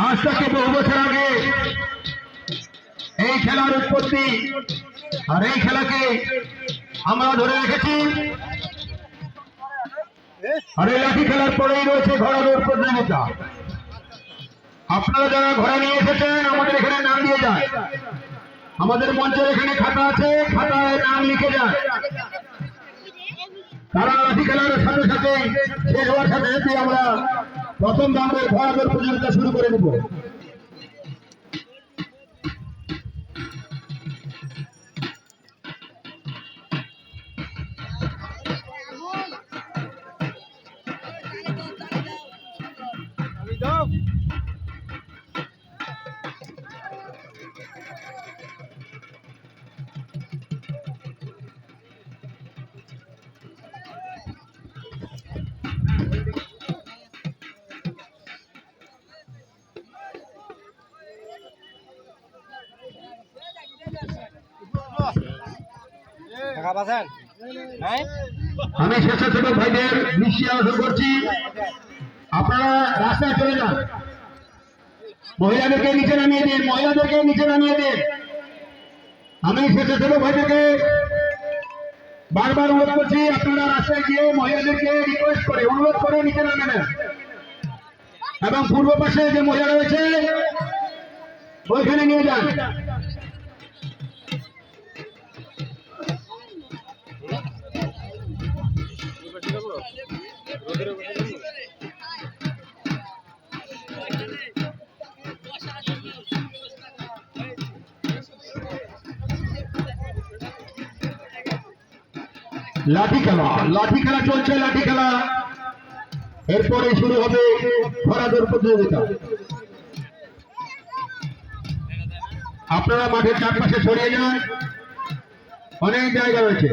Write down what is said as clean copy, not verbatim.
আজ থেকে বহু বছর আগে এই খেলার উৎপত্তি, আর এই খেলাকে আমরা ধরে রেখেছি। আর এই লাঠি খেলার পরেই রয়েছে ঘোড়া দৌড় প্রতিযোগিতা। আপনারা যারা ঘোড়া নিয়ে এসেছেন আমাদের এখানে নাম দিয়ে যায়। আমাদের মঞ্চের এখানে খাতা আছে, খাতায় নাম লিখে যায়। তারা লাঠি খেলার সাথে সাথে শেষ হওয়ার সাথে সাথে আমরা প্রথম দামের ঘোড়া দৌড় প্রতিযোগিতা শুরু করে দেব। আমি স্বেচ্ছাসেবক ভাইদের দৃষ্টি আকর্ষণ করছি, আপনারা রাস্তায় চলে যান। মহিলাদেরকে নিচে নামিয়ে দিন, মহিলাদেরকে নিচে নামিয়ে দিন। আমি স্বেচ্ছাসেবক ভাইদেরকে বারবার অনুরোধ করছি, আপনারা রাস্তায় গিয়ে মহিলাদেরকে রিকোয়েস্ট করে অনুরোধ করে নিচে নামে নেন। এবং পূর্ব পাশে যে মহিলা রয়েছে ওইখানে নিয়ে যান। লাঠি খেলা চলছে, লাঠি খেলা। এরপরে শুরু হবে ঘোড়া দৌড় প্রতিযোগিতা। আপনারা মাঠের চারপাশে ছড়িয়ে যান, অনেক জায়গা রয়েছে।